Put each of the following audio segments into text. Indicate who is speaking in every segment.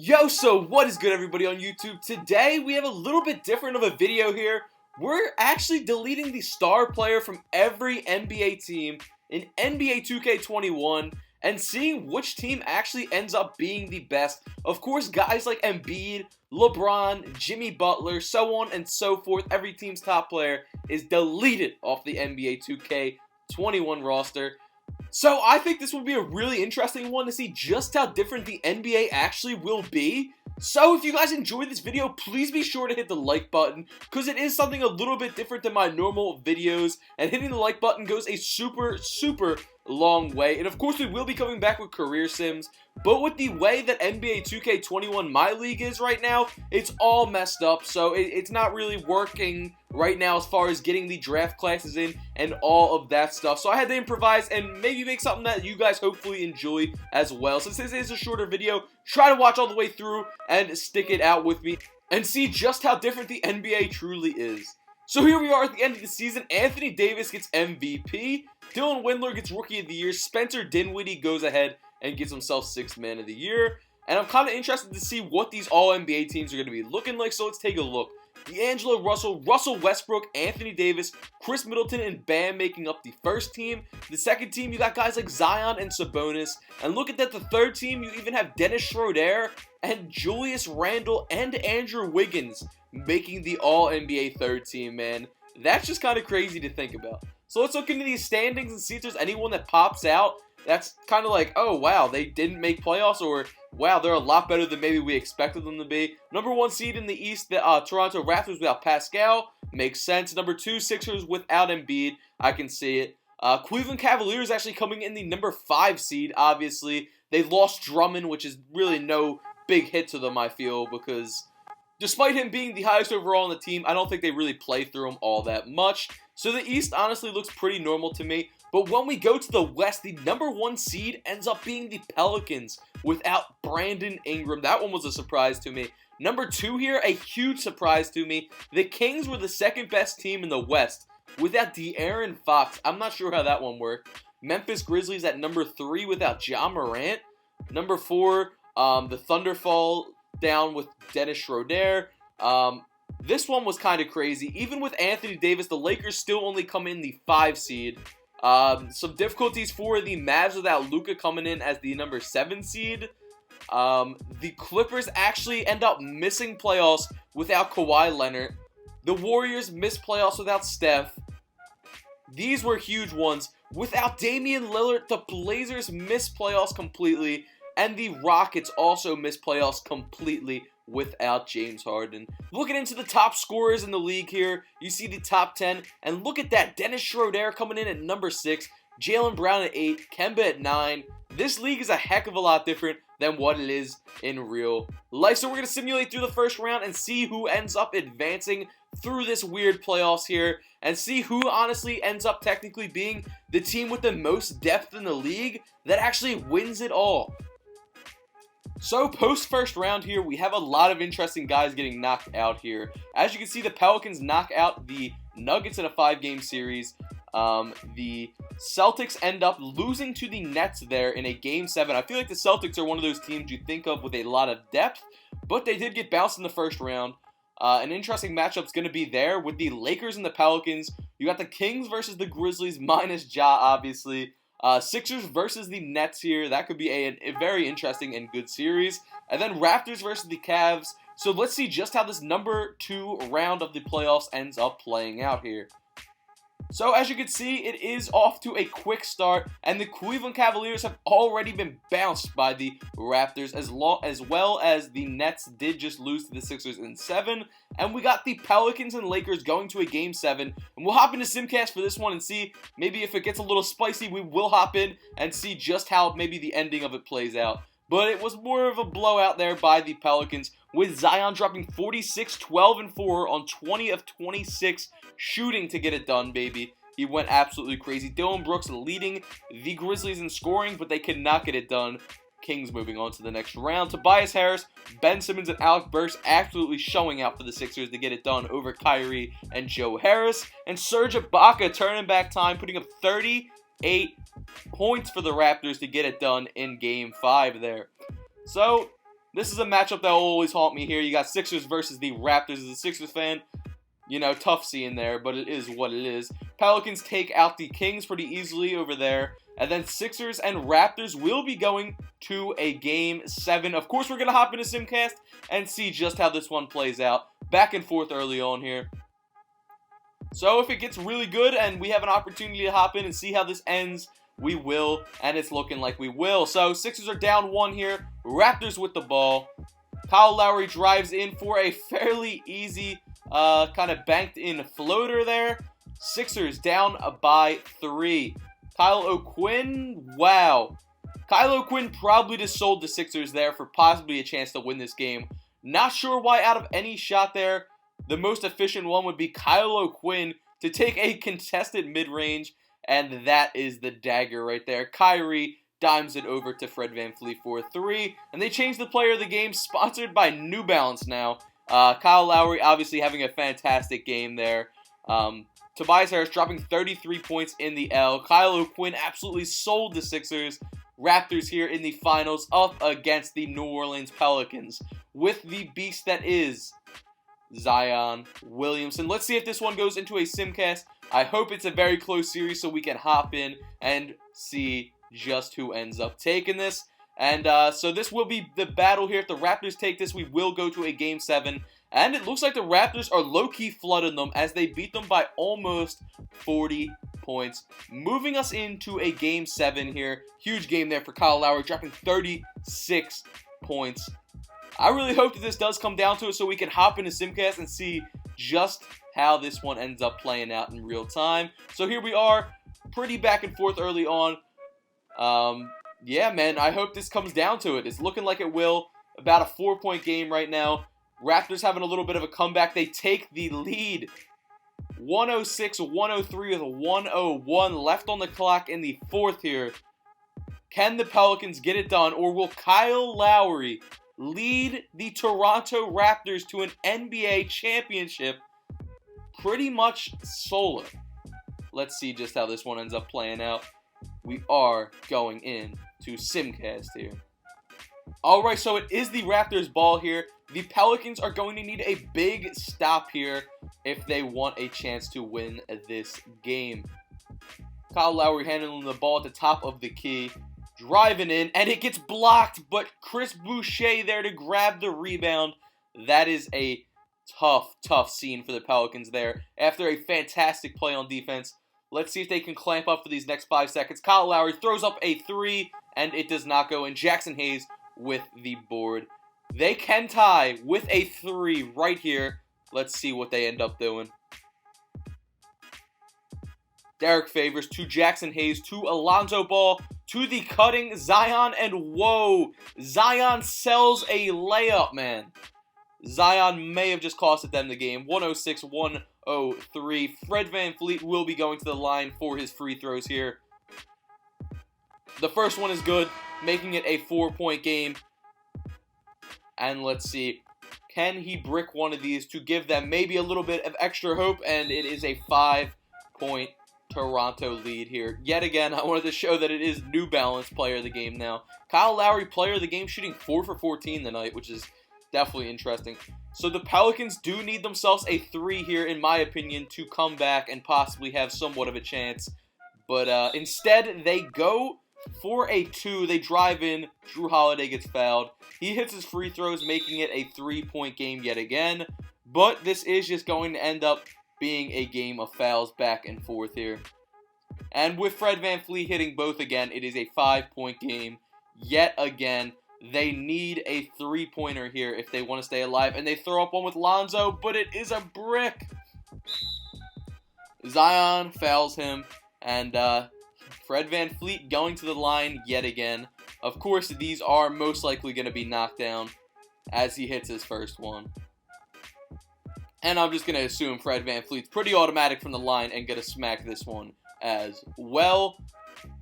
Speaker 1: Yo, so what is good, everybody on YouTube? Today we have a little bit different of a video here. We're actually deleting the star player from every NBA team in NBA 2K21 and seeing which team actually ends up being the best. Of course, guys like Embiid, LeBron, Jimmy Butler, so on and so forth, every team's top player is deleted off the NBA 2K21 roster. So I think this will be a really interesting one to see just how different the NBA actually will be. So if you guys enjoyed this video, please be sure to hit the like button, because it is something a little bit different than my normal videos, and hitting the like button goes a super long way. And of course we will be coming back with career sims, but with the way that NBA 2K21 My League is right now, it's all messed up, so it's not really working right now as far as getting the draft classes in and all of that stuff. So I had to improvise and maybe make something that you guys hopefully enjoy as well. Since this is a shorter video, try to watch all the way through and stick it out with me and see just how different the NBA truly is. So here we are at the end of the season. Anthony Davis gets MVP, Dylan Windler gets Rookie of the Year, Spencer Dinwiddie goes ahead and gets himself 6th Man of the Year. And I'm kind of interested to see what these All-NBA teams are going to be looking like, so let's take a look. D'Angelo Russell, Russell Westbrook, Anthony Davis, Chris Middleton, and Bam making up the first team. The second team, you got guys like Zion and Sabonis. And look at that, the third team, you even have Dennis Schroeder and Julius Randle and Andrew Wiggins making the All-NBA third team, man. That's just kind of crazy to think about. So let's look into these standings and see if there's anyone that pops out that's kind of like, oh wow, they didn't make playoffs, or wow, they're a lot better than maybe we expected them to be. Number 1 seed in the East, the Toronto Raptors without Pascal. Makes sense. Number 2, Sixers without Embiid. I can see it. Cleveland Cavaliers actually coming in the number 5 seed, obviously. They lost Drummond, which is really no big hit to them, I feel, because despite him being the highest overall on the team, I don't think they really play through him all that much. So the East honestly looks pretty normal to me. But when we go to the West, the number 1 seed ends up being the Pelicans without Brandon Ingram. That one was a surprise to me. Number 2 here, a huge surprise to me. The Kings were the second best team in the West without De'Aaron Fox. I'm not sure how that one worked. Memphis Grizzlies at number 3 without Ja Morant. Number 4, the Thunder fall down with Dennis Schroeder. This one was kind of crazy. Even with Anthony Davis, the Lakers still only come in the 5 seed. Some difficulties for the Mavs without Luka coming in as the number 7 seed. The Clippers actually end up missing playoffs without Kawhi Leonard. The Warriors missed playoffs without Steph. These were huge ones. Without Damian Lillard, the Blazers missed playoffs completely. And the Rockets also missed playoffs completely without James Harden. Looking into the top scorers in the league here, you see the top 10, and look at that, Dennis Schroeder coming in at number 6, Jaylen Brown at 8, Kemba at 9. This league is a heck of a lot different than what it is in real life. So we're going to simulate through the first round and see who ends up advancing through this weird playoffs here, and see who honestly ends up technically being the team with the most depth in the league that actually wins it all. So, post-first round here, we have a lot of interesting guys getting knocked out here. As you can see, the Pelicans knock out the Nuggets in a 5-game series. The Celtics end up losing to the Nets there in a Game 7. I feel like the Celtics are one of those teams you think of with a lot of depth, but they did get bounced in the first round. An interesting matchup's going to be there with the Lakers and the Pelicans. You got the Kings versus the Grizzlies, minus Ja, obviously. Sixers versus the Nets here. That could be a very interesting and good series. And then Raptors versus the Cavs. So let's see just how this number 2 round of the playoffs ends up playing out here. So as you can see, it is off to a quick start, and the Cleveland Cavaliers have already been bounced by the Raptors, as well as the Nets did just lose to the Sixers in 7. And we got the Pelicans and Lakers going to a Game 7. And we'll hop into Simcast for this one and see maybe if it gets a little spicy. We will hop in and see just how maybe the ending of it plays out. But it was more of a blowout there by the Pelicans, with Zion dropping 46, 12, and 4 on 20 of 26 shooting to get it done, baby. He went absolutely crazy. Dylan Brooks leading the Grizzlies in scoring, but they could not get it done. Kings moving on to the next round. Tobias Harris, Ben Simmons, and Alec Burks absolutely showing out for the Sixers to get it done over Kyrie and Joe Harris. And Serge Ibaka turning back time, putting up 38 points for the Raptors to get it done in Game 5 there. So, This is a matchup that will always haunt me here. You got Sixers versus the Raptors. As a Sixers fan, you know, tough seeing there, but it is what it is. Pelicans take out the Kings pretty easily over there. And then Sixers and Raptors will be going to a Game 7. Of course, we're going to hop into Simcast and see just how this one plays out. Back and forth early on here. So if it gets really good and we have an opportunity to hop in and see how this ends, we will, and it's looking like we will. So Sixers are down 1 here. Raptors with the ball. Kyle Lowry drives in for a fairly easy kind of banked in floater there. Sixers down by 3. Kyle O'Quinn, wow. Kyle O'Quinn probably just sold the Sixers there for possibly a chance to win this game. Not sure why out of any shot there, the most efficient one would be Kyle O'Quinn to take a contested mid-range, and that is the dagger right there. Kyrie dimes it over to Fred VanVleet for 3, and they change the player of the game, sponsored by New Balance now. Kyle Lowry obviously having a fantastic game there. Tobias Harris dropping 33 points in the L. Kyle O'Quinn absolutely sold the Sixers. Raptors here in the finals up against the New Orleans Pelicans with the beast that is Zion Williamson. Let's see if this one goes into a Simcast. I hope it's a very close series so we can hop in and see just who ends up taking this. And so this will be the battle here. If the Raptors take this, we will go to a Game 7. And it looks like the Raptors are low-key flooding them as they beat them by almost 40 points. Moving us into a Game 7 here. Huge game there for Kyle Lowry, dropping 36 points. I really hope that this does come down to it so we can hop into Simcast and see just how this one ends up playing out in real time. So here we are, pretty back and forth early on. Yeah, man, I hope this comes down to it. It's looking like it will. About a 4-point game right now. Raptors having a little bit of a comeback. They take the lead. 106-103 with 101 left on the clock in the 4th here. Can the Pelicans get it done, or will Kyle Lowry lead the Toronto Raptors to an NBA championship pretty much solo? Let's see just how this one ends up playing out. We are going in to Simcast here. Alright, so it is the Raptors ball here. The Pelicans are going to need a big stop here if they want a chance to win this game. Kyle Lowry handling the ball at the top of the key. Driving in, and it gets blocked, but Chris Boucher there to grab the rebound. That is a tough scene for the Pelicans there. After a fantastic play on defense, let's see if they can clamp up for these next 5 seconds. Kyle Lowry throws up a 3, and it does not go in. Jackson Hayes with the board. They can tie with a 3 right here. Let's see what they end up doing. Derek Favors to Jackson Hayes to Alonzo Ball to the cutting Zion, and whoa, Zion sells a layup, man. Zion may have just costed them the game. 106-103. Fred VanVleet will be going to the line for his free throws here. The first one is good, making it a 4-point game. And let's see, can he brick one of these to give them maybe a little bit of extra hope? And it is a 5-point Toronto lead here. Yet again, I wanted to show that it is New Balance player of the game now. Kyle Lowry, player of the game, shooting 4 for 14 tonight, which is definitely interesting. So the Pelicans do need themselves a 3 here, in my opinion, to come back and possibly have somewhat of a chance. But instead, they go for a 2. They drive in. Drew Holiday gets fouled. He hits his free throws, making it a 3-point game yet again. But this is just going to end up being a game of fouls back and forth here. And with Fred VanVleet hitting both again, it is a 5-point game yet again. They need a 3-pointer here if they want to stay alive. And they throw up one with Lonzo, but it is a brick. Zion fouls him. And Fred VanVleet going to the line yet again. Of course, these are most likely going to be knocked down as he hits his first one. And I'm just going to assume Fred VanVleet's pretty automatic from the line and going to smack this one as well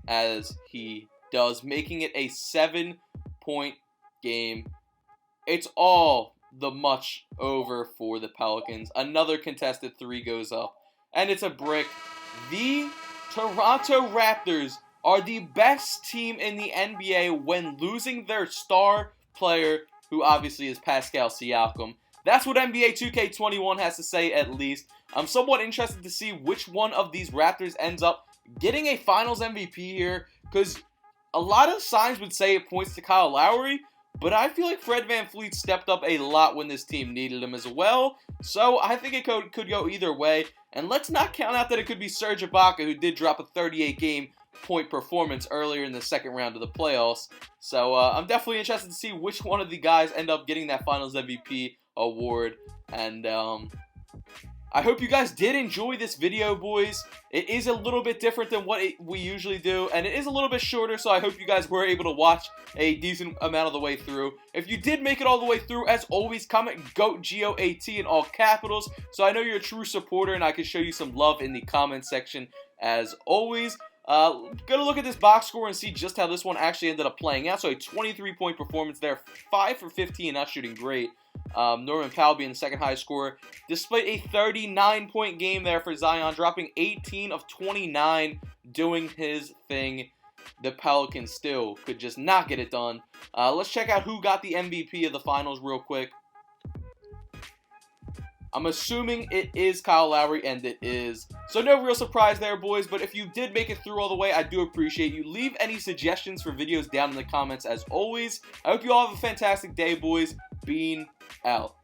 Speaker 1: as he does, making it a 7-point game. It's all the much over for the Pelicans. Another contested 3 goes up, and it's a brick. The Toronto Raptors are the best team in the NBA when losing their star player who obviously is Pascal Siakam. That's what NBA 2K21 has to say, at least. I'm somewhat interested to see which one of these Raptors ends up getting a Finals MVP here, because a lot of signs would say it points to Kyle Lowry, but I feel like Fred VanVleet stepped up a lot when this team needed him as well, so I think it could go either way. And let's not count out that it could be Serge Ibaka, who did drop a 38-game point performance earlier in the second round of the playoffs. So I'm definitely interested to see which one of the guys end up getting that Finals MVP award. And I hope you guys did enjoy this video, boys. It is a little bit different than what we usually do, and it is a little bit shorter, so I hope you guys were able to watch a decent amount of the way through. If you did make it all the way through, as always, comment GOAT, G-O-A-T, in all capitals, so I know you're a true supporter, and I can show you some love in the comment section, as always. Gonna look at this box score and see just how this one actually ended up playing out. So a 23-point performance there, 5 for 15, not shooting great. Norman Powell being the second highest scorer, despite a 39-point game there for Zion, dropping 18 of 29, doing his thing. The Pelicans still could just not get it done. Let's check out who got the MVP of the Finals real quick. I'm assuming it is Kyle Lowry, and it is. So no real surprise there, boys, but if you did make it through all the way, I do appreciate you. Leave any suggestions for videos down in the comments as always. I hope you all have a fantastic day, boys. Bean out.